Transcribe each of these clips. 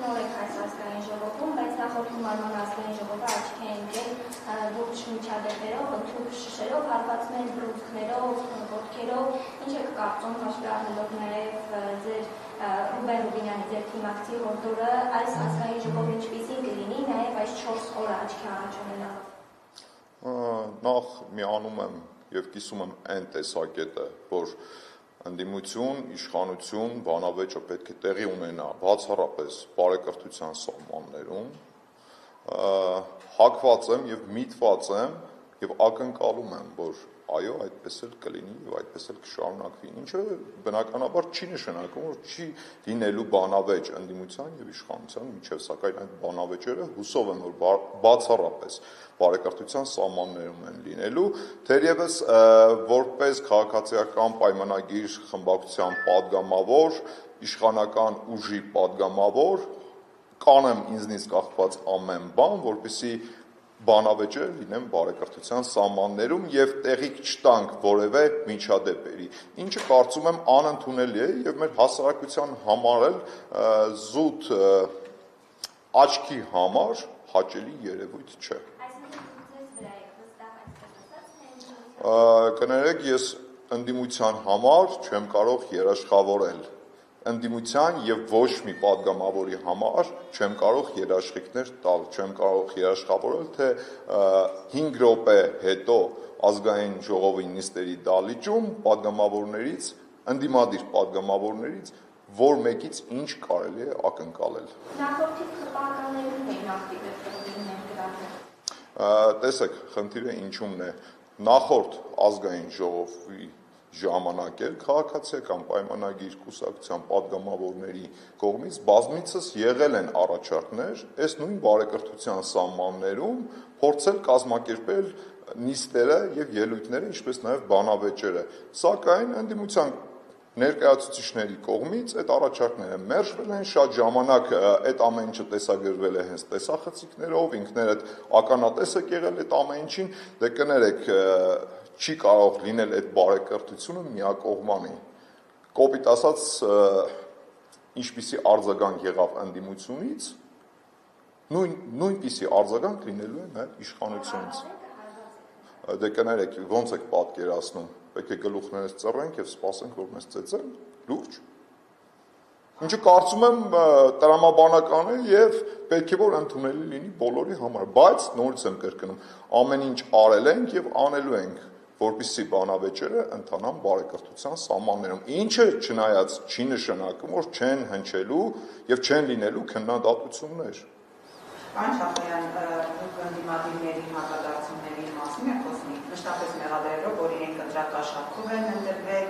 նոր եք այս ազգային ժողովում, բայց նախորդ գումարման ազգային ժողովը աչքի է ընկել լուրջ միջադեպերով, ընդհանուր շշերով, հարվածներ, բռունցքներով, ոտքերով, ինչ եք կարծում, հաշվի առնելով նաև ձեր Ռուբեն Ռուբինյանի ձեր թիմակցի հորդորը, այս ազգային ժողովը ինչպիսին կլինի, նաև այս 4 օրը աչքի առաջ ունենալով։ Նախ միանում եմ եւ կիսում եմ այն տեսակետը, որ ընդդիմություն, իշխանություն, բանավեճը պետք է տեղի ունենա բացառապես բարեկրթության սահմաններում, հակված եմ եւ միտված եմ եւ ակնկալում եմ, որ այո, այդպես էլ կլինի եւ այդպես էլ կշարունակվի, ինչը բնականաբար չի նշանակում, որ չի լինելու բանավեճ ընդդիմության եւ իշխանության միջեւ, սակայն այդ բանավեճերը հուսով եմ, որ բացառապես բարեկրթության սահմաններում են լինելու, թերևս որպես քաղաքացիական պայմանագիր խմբակցության падգամավոր, իշխանական ուժի падգամավոր, կանեմ ինձնից կախված ամեն բան, որպեսզի բանավեճերը լինեն բարեկրթության սահմաններում եւ տեղիք չտանք որևէ միջադեպերի, ինչը կարծում եմ անընդունելի է եւ մեր հասարակության համար էլ զուտ աչքի համար հաճելի երևույթ չէ։ Կներեք, ես ընդդիմության համար չեմ կարող երաշխավորել, ընդդիմության եւ ոչ մի падգամավորի համար չեմ կարող երաշխիքներ տալ, չեմ կարող երաշխավորել, թե 5 րոպե հետո ազգային ժողովի նիստերի դահլիճում падգամավորներից, ընդդիմադիր падգամավորներից որ մեկից ինչ կարելի է ակնկալել։ Նախորդի քրվականներում էին ակտիվ ներգրավել։ Տեսեք, խնդիրը ինչումն է, նախորդ ազգային ժողովի ժամանակ էլ քաղաքացիական պայմանագիր կուսակցության падգամավորների կողմից բազմիցս եղել են առաջարկներ, այս նույն բարեկրթության սահմաններում փորձել կազմակերպել նիստերը եւ ելույթները, ինչպես նաեւ բանավեճերը, սակայն ընդդիմության ներկայացուցիչների կողմից այդ առաջարկները մերժվել են, շատ ժամանակ այդ ամեն ինչը տեսագրվել է հենց տեսախցիկներով, ինքներդ ականատես եք եղել այդ ամեն ինչին, դե կներեք չի կարող լինել այդ բարեկրթությունը միակողմանի։ Կոպիտ ասած, ինչպիսի արձագանք եղավ ընդդիմությունից, նույնպիսի արձագանք լինելու է նաև իշխանությունից։ Դե կներեք, ոնց եք պատկերացնում, պետք է գլուխներս ծռենք եւ սպասենք, որ մեզ ծեծեն, լուրջ։ Ինչը կարծում եմ տրամաբանական է եւ պետք է որ ընդունելի լինի բոլորի համար, բայց նորից եմ կրկնում, ամեն ինչ արել ենք եւ անելու ենք, որպեսզի բանավեճերը ընթանան բարեկրթության սահմաններում, ինչը չնայած չի նշանակում, որ չեն հնչելու եւ չեն լինելու քննադատություններ։ Պարոն Շախոյան, ընդդիմադիրների հակադարձությունների մասին է խոսում, մշտապես մեղադրելով, որ իրենք ընտրակաշառքով են ընտրվել,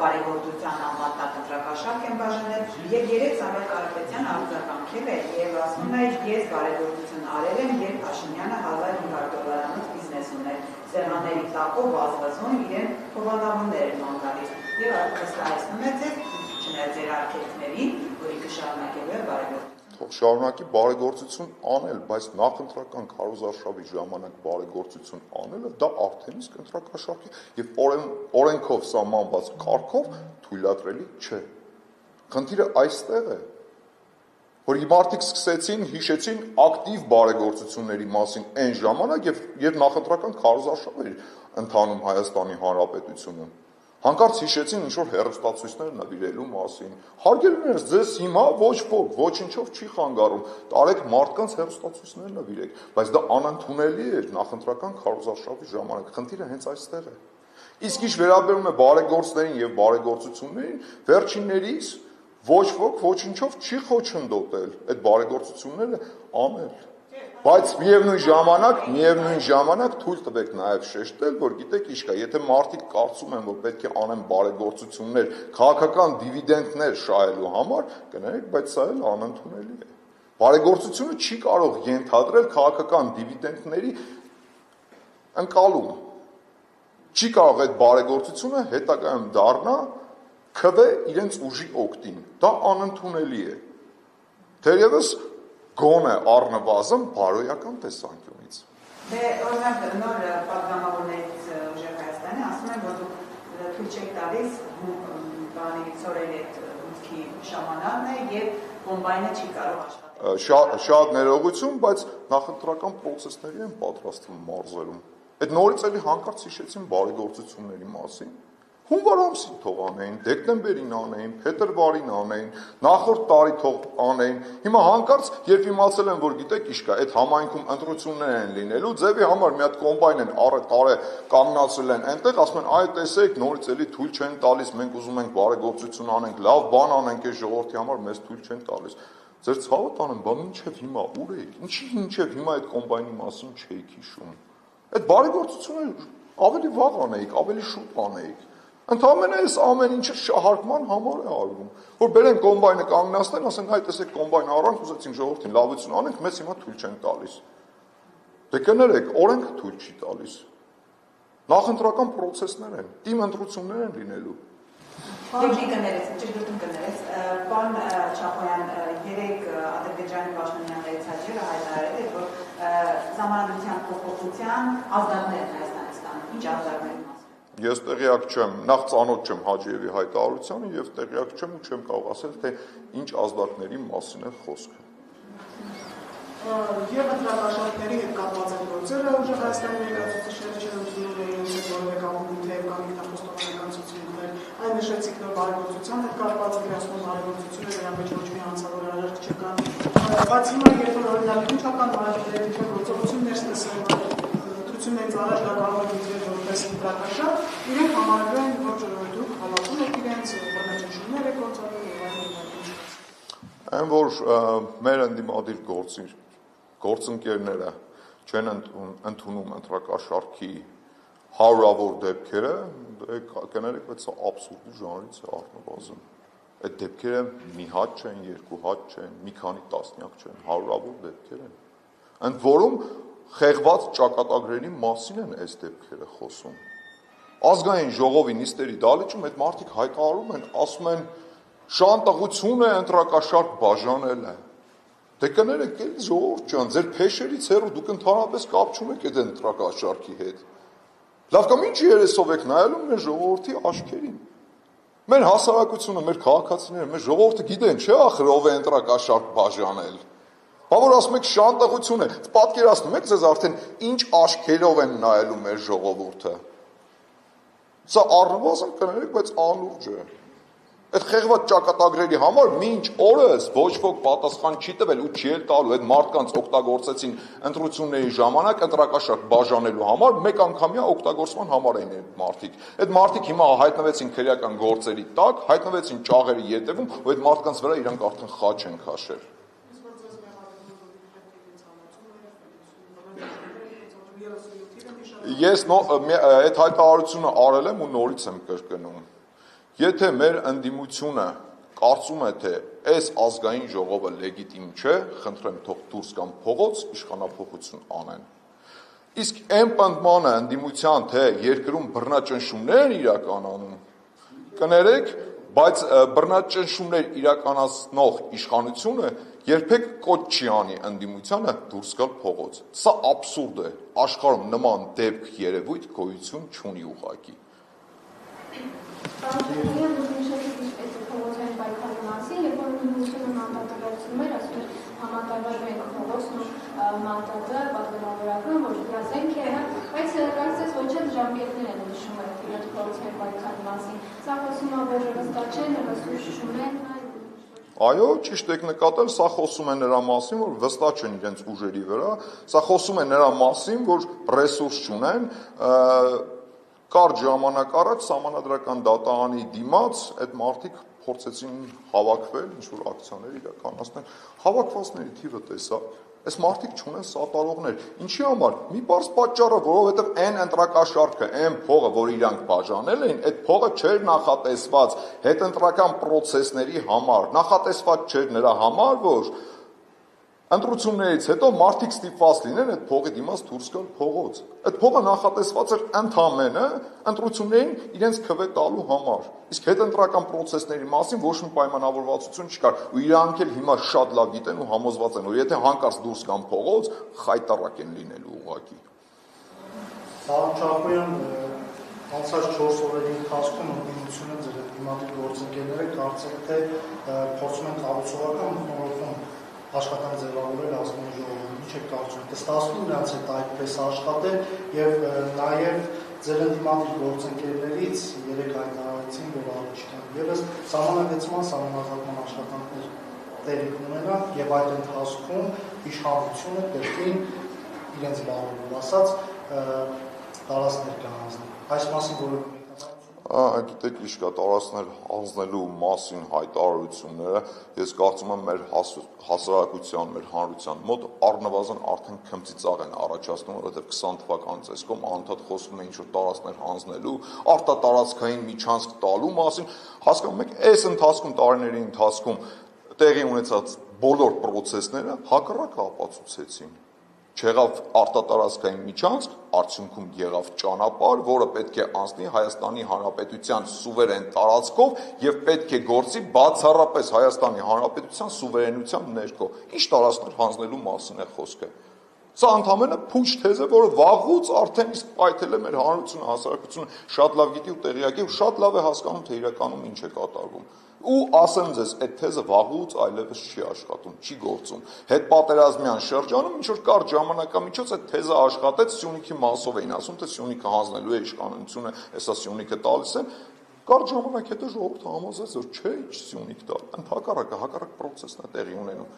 բարեգործության անվանած ընտրակաշառք են բաժանել, եւ երեք Սամվել Կարապետյանը արձագանքել է եւ ասում է, ես բարեգործություն արել եմ, երբ Փաշինյանը $1500 բիզնես ուներ, սեղանների տակով վազվզում իրեն հովանավորներ են ման գալիս, եւ արդյոք հայցնում է ձեզ, չնայած ձեր արգելքներին, որի կշարունակելու է բարեգործություն։ Թող շարունակի բարեգործություն անել, բայց նախընտրական քարոզարշավի ժամանակ բարեգործություն անելը դա արդեն իսկ ընտրակաշառք է եւ օրենքով սահմանված կարգով թույլատրելի չէ։ Խնդիրը այստեղ է, որ մարդիկ սկսեցին հիշեցին ակտիվ բարեգործությունների մասին այն ժամանակ եւ նախընտրական քարոզարշավ էր ընթանում Հայաստանի Հանրապետությունը։ Հանկարծ հիշեցին ինչ-որ հեռուստացույցներ նվիրելու մասին։ Հարգելիներս, ձեզ հիմա ոչ ոք, ոչինչով չի խանգարում, տարեք մարդկանց հեռուստացույցներ նվիրեք, բայց դա անընդունելի էր նախընտրական քարոզարշավի ժամանակ, խնդիրը հենց այստեղ է։ Իսկ ինչ վերաբերում է բարեգործներին եւ բարեգործություններին, վերջիններիս ոչ ոք ոչինչով չի խոչընդոտել այդ բարեգործությունները անել։ Բայց միևնույն ժամանակ թույլ տվեք նաև շեշտել, որ գիտեք ինչ կա, եթե մարդիկ կարծում են, որ պետք է անեն բարեգործություններ, քաղաքական դիվիդենդներ շահելու համար, կներեք, բայց սա էլ անընդունելի է։ Բարեգործությունը չի կարող ենթադրել քաղաքական դիվիդենդների ընկալում։ Չի կարող այդ բարեգործությունը հետագայում դառնա քվե իրենց ուժի օգտին։ Դա անընդունելի է։ Թերևս գոնե առնվազն բարոյական տեսանկյունից։ Դե օրինակ նոր պատգամավորներից ուժեղ Հայաստանի ասում են, որ դուք թույլ չեք տալիս բանի ծորել այդ ուսքի ժամանակն է եւ կոմբայնը չի կարող աշխատել։ Շատ ներողություն, բայց նախընտրական process-ների են պատրաստվում մարզերում։ Այդ նորից էլի հանկարծ հիշեցին բարեգործությունների մասին։ Հունվար ամսին թող անեին, դեկտեմբերին անեին, փետրվարին անեին, նախորդ տարի թող անեին։ Հիմա հանկարծ երբ իմացել են, որ գիտեք ինչ կա, այդ համայնքում ընտրություններ են լինելու, ձևի համար մի հատ կոմբայն են տարե կանգնացրել են այնտեղ, ասում են, այ տեսեք, նորից էլի թույլ չեն տալիս, մենք ուզում ենք բարեգործություն անենք, լավ բան անենք այս ժողովրդի համար, մեզ թույլ չեն տալիս։ Ձեր ցավը տանեմ, բա մինչև հիմա ուր եք։ Ինչի մինչև հիմա այդ կոմբայնի մասին չէիք հիշում։ Այդ բարեգործությունը ավելի վաղ անեիք, ավելի շուտ անեիք։ Ընդհանրապես այս ամեն ինչը շահարկման համար է արվում, որ բերեն կոմբայնը կանգնացնեն, ասեն, այ տեսեք կոմբայն առանք, ուզեցին ժողովրդին լավություն անենք, մեզ հիմա թույլ չեն տալիս։ Դե կներեք, օրենքը թույլ չի տալիս։ Նախընտրական process-ներ են, թիմ ընտրություններ են լինելու։ Երկրի կներես, ճշգրտում կներես, պարոն Չախոյան, երեք Ադրբեջանի պաշտոնյաներից հաջողը հայտարարել է, որ ժամանակության փոփոխության ազդակներ են Հայաստանի ստանում։ Ինչ ազդակներ են։ Ես տեղյակ չեմ, նախ ծանոթ չեմ Հաջիևի հայտարարությանը եւ տեղյակ չեմ ու չեմ կարող ասել, թե ինչ ազդակների մասին է խոսքը։ Եվ ընտրակաշարքների հետ կապված են գործերը, ուժեղ Հայաստանի ներկայացուցիչները չեն ընդունում իրենց հետ որևէ կապում թեև կամ ինքնախոստովանական ցուցումներ, այն նշեցիք, որ բարեգործության հետ կապված վերահսկում բարեգործությունը դրա մեջ ոչ մի հանցավոր արարք չկան, բայց հիմա երբ որ օրինակ ինչական բարեգործություններ գործողություններ սկսել ընտրություններից առաջ դա կարող է դիտվել որպես ընտրակաշարք, իրենք համարվում են, որ դուք հավատում եք իրենց, բռնաճնշումներ եք գործադրում եւ այլն։ Այն որ մեր ընդդիմադիր գործընկերները չեն ընդունում ընտրակաշարքի հարյուրավոր դեպքերը, կներեք, բայց սա աբսուրդի ժանրից է առնվազն։ Այդ դեպքերը մի հատ չեն, երկու հատ չեն, մի քանի տասնյակ չեն, հարյուրավոր դեպքեր են։ Ընդ որում խեղված ճակատագրերի մասին են այս դեպքերը խոսում։ Ազգային ժողովի նիստերի դալիճում այդ մարդիկ հայտարարում են, ասում են շանտաղություն է ընտրակաշարք բաժանելը։ Դե կներեք, էլի ժողովուրդ ջան, ձեր փեշերից հեռու դուք ընդհանրապես կապ չունեք այդ ընտրակաշարքի հետ։ Լավ կամ ինչ երեսով եք նայելու մեր ժողովրդի աչքերին։ Մեր հասարակությունը, մեր քաղաքացիները, մեր ժողովուրդը գիտեն, չէ՞ ախր ով է ընտրակաշարք բաժանել։ Բա որ ասում եք շանտաղություն է, պատկերացնում եք ձեզ արդեն ինչ աչքերով են նայելու մեր ժողովուրդը։ Սա առնվազն կներեք, բայց անուրջ է։ Այդ խեղված ճակատագրերի համար մինչ օրս ոչ ոք պատասխան չի տվել ու չի էլ տալու։ Այդ մարդկանց օգտագործեցին ընտրությունների ժամանակ ընտրակաշարք բաժանելու համար, մեկ անգամյա օգտագործման համար էին այդ մարդիկ։ Այդ մարդիկ հիմա հայտնվեցին քրեական գործերի տակ, հայտնվեցին ճաղերի ետևում, ու այդ մարդկանց վրա իրանք արդեն խաչ են քաշել։ Ես այդ հայտարարությունը արել եմ ու նորից եմ կրկնում։ Եթե մեր ընդդիմությունը կարծում է, թե այս ազգային ժողովը լեգիտիմ չէ, խնդրեմ թող դուրս գան փողոց, իշխանափոխություն անեն։ Իսկ այն պնդմանը ընդդիմության, թե երկրում բռնաճնշումներ են իրականանում, կներեք, բայց բռնաճնշումներ իրականացնող իշխանությունը երբեք կոչ չի անի ընդդիմությանը դուրս գալ փողոց։ Սա աբսուրդ է, աշխարհում նման դեպք երևույթ գոյություն չունի ուղղակի։ Փողոցային պայքարի մասին, երբ որ նույնությունը մանդատավորում էր, ասում էր համատարվելու ենք փողոցն ու մանդատը պատգամավորական, որ դրազենք է, բայց կարծես ոչ էլ ժամկետներ են նշում այդ փողոցային պայքարի մասին։ Սա խոսում է, որ վստահ չեն, ռեսուրս չունեն, Այո, ճիշտ եք նկատել, սա խոսում է նրա մասին, որ վստահ չեն իրենց ուժերի վրա, սա խոսում է նրա մասին, որ ռեսուրս չունեն, կարճ ժամանակ առաջ սահմանադրական դատարանի դիմաց այդ մարդիկ փորձեցին հավաքվել, ինչ-որ ակցիաներ իրականացնել, հավաքվածների թիվը տեսա, այս մարդիկ չունեն սատարողներ, ինչի համար, մի պարզ պատճառը, որովհետև այն ընտրակաշարքը, այն փողը, որ իրանք բաժանել էին, այդ փողը չէր նախատեսված հետընտրական պրոցեսների համար, նախատեսված չէր նրա համար, որ ընտրություններից հետո մարդիկ ստիպված լինեն այդ փողի դիմաց դուրս գալ փողոց։ Այդ փողը նախատեսված էր ընդամենը ընտրություններին իրենց քվե տալու համար։ Իսկ հետընտրական պրոցեսների մասին ոչ մի պայմանավորվածություն չկար, ու իրանք էլ հիմա շատ լավ գիտեն ու համոզված են, որ եթե հանկարծ դուրս գան փողոց, խայտարակ են լինելու ուղղակի։ Պարոն Չախոյան, Անցած 4 օրերի ընթացքում ընդդիմությունը ձեր դիմադիր գործընկերները կարծեք թե փորձում են կառուցողական մթնոլորտում աշխատանք ձևավորել ազգային ժողովում։ Ինչ եք կարծում, կստացվի նրանց հետ այդպես աշխատել եւ նաեւ ձեր ընդդիմադիր գործընկերներից 3 հայտարարեցին, որ առաջիկան եւս սահմանագծման սահմանազատման աշխատանքներ տեղի կունենան եւ այդ ընթացքում իշխանությունը պետք է իրենց բառերով ասած տարածքներ կհանձնի։ Այս մասին որևէ Գիտեք, ինչ կա, տարածքներ հանձնելու մասին հայտարարությունները, ես կարծում եմ մեր հասարակության, մեր հանրության մոտ առնվազն արդեն քմծիծաղ են առաջացնում, որովհետև 20 թվականից այս կողմ անդադ խոսում է ինչ-որ տարածքներ հանձնելու, արտատարածքային միջանցք տալու մասին, հասկանում եք, այս ընթացքում, տարիների ընթացքում տեղի ունեցած բոլոր պրոցեսները հակառակը ապացուցեցին։ Չեղավ արտատարածքային միջանցք, արդյունքում եղավ ճանապարհ, որը պետք է անցնի Հայաստանի Հանրապետության սուվերեն տարածքով եւ պետք է գործի բացառապես Հայաստանի Հանրապետության սուվերենության ներքո։ Ինչ տարածքներ հանձնելու մասին է խոսքը։ Սա ընդհանրապես փուչ թեզ է, որը վաղուց արդեն իսկ պայթել է մեր հանրությունը, հասարակությունը շատ լավ գիտի ու տեղյակ է ու շատ լավ է հասկանում, թե իրականում ինչ է կատարվում։ Ու ասեմ ձեզ, այդ թեզը վաղուց այլևս չի աշխատում, չի գործում։ Հետպատերազմյան շրջանում ինչ որ կարճ ժամանակամիջոց այդ թեզը աշխատեց, Սյունիքի մասով էին ասում, թե Սյունիքը հանձնելու է իշխանությունը, հեսա Սյունիքը տալիս է։ Կարճ ժամանակ հետո ժողովուրդը համոզեց, որ չէ, ինչ Սյունիք տալ, ընդհակառակը, հակառակ պրոցեսն է տեղի ունենում։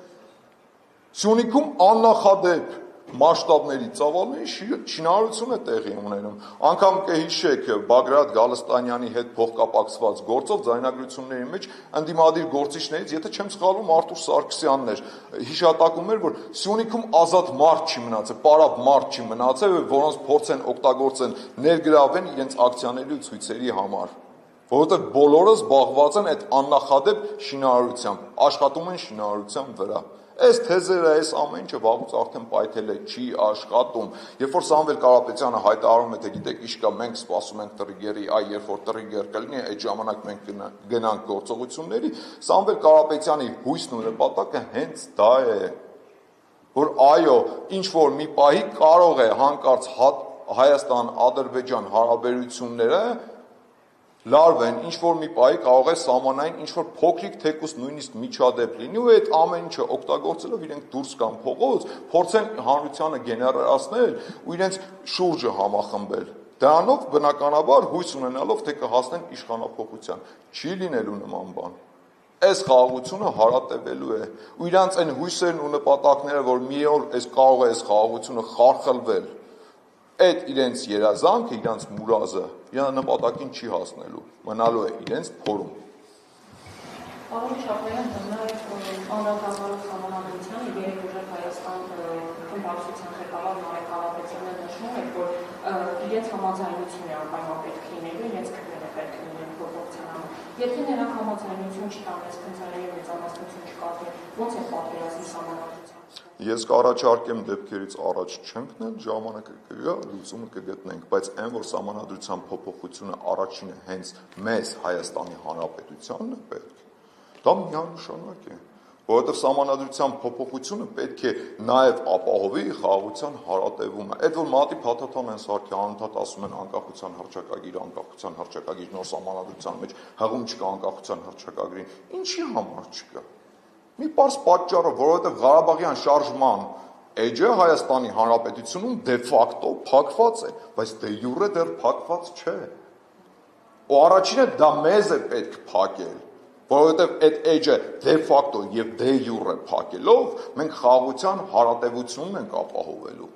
Սյունիքում աննախադեպ մասշտաբների ծավալների շինարարություն է տեղի ունենում։ Անգամ կհիշեք Բագրատ Գալստանյանի հետ փոխկապակցված գործով ձայնագրությունների մեջ ընդդիմադիր գործիչներից, եթե չեմ սխալվում, Արտուր Սարգսյանն էր, հիշատակում էր, որ Սյունիքում ազատ մարդ չի մնացել, պարապ մարդ չի մնացել, որոնց փորձ են օգտագործեն ներգրավեն իրենց ակցիաների ու ցույցերի համար։ Որովհետև բոլորը զբաղված են այդ աննախադեպ շինարարությամբ, աշխատում են շինարարության վրա։ Այս թեզերը, այս ամեն ինչը վաղուց արդեն պայթել է, չի աշխատում։ Երբ որ Սամվել Կարապետյանը հայտարարում է, թե գիտեք ինչ կա, մենք սպասում ենք տրիգերի, երբ որ տրիգեր կլինի, այդ ժամանակ մենք գնանք գործողությունների, Սամվել Կարապետյանի հույսն ու նպատակը հենց դա է, որ այո, ինչ որ մի պահի կարող է հանկարծ Հայաստան-Ադրբեջան հարաբերությունները լարվեն, ինչ-որ մի պահի կարող է սահմանային ինչ-որ փոքրիկ թեկուս նույնիսկ միջադեպ լինի ու այդ ամեն ինչը օգտագործելով իրենք դուրս գան փողոց, փորձեն հանրությանը գեներացնել ու իրենց շուրջը համախմբել։ Դրանով բնականաբար հույս ունենալով, թե կհասնեն իշխանափոխության։ Չի լինելու նման բան։ Այս խաղաղությունը հարատևելու է ու իրանց այն հույսերն ու նպատակները, որ մի օր կարող է այս խաղաղությունը խարխլվել, այդ իրենց երազանքը, իրենց մուրազը, իրենց նպատակին չի հասնելու, մնալու է իրենց փորում։ Պարոն Շապոյան, նաև անդրադառնալով սահմանադրությանը, երեք ուժեղ Հայաստան խմբակցության ղեկավար Նարեկ Կարապետյանը նշում է, որ իրենց համաձայնություն է անպայման պետք է լինելու, իրենց քրները պետք է լինեն պրոպորցիոնալ։ Եթե նրանք համաձայնություն չտան, այս քննարանի մեծամասնություն չկազմի, ո՞նց է պատկերացնի սահմանադրությունը։ Ես կառաջարկեմ դեպքերից առաջ չենք նել, ժամանակը կգա, լուծումը կգտնենք, բայց այն, որ սահմանադրության փոփոխությունը առաջինը հենց մեզ Հայաստանի Հանրապետությանն է պետք, դա միանշանակ է, որովհետև սահմանադրության փոփոխությունը պետք է նաև ապահովի խաղաղության հարատևումը։ Այդ որ մատի փաթաթան են սարքի անընդհատ ասում են անկախության հռչակագիր, նոր սահմանադրության մեջ հղում չկա անկախության հռչակագրին, ինչի համար չկա։ Մի պարզ պատճառը, որովհետև Ղարաբաղյան շարժման էջը Հայաստանի Հանրապետությունում դե ֆակտո փակված է, բայց դե յուրե դեռ փակված չէ։ Ու առաջինը դա մեզ է պետք փակել, որովհետև այդ էջը դե ֆակտո եւ դե յուրե փակելով մենք խաղաղության հարատևությունն ենք ապահովելու։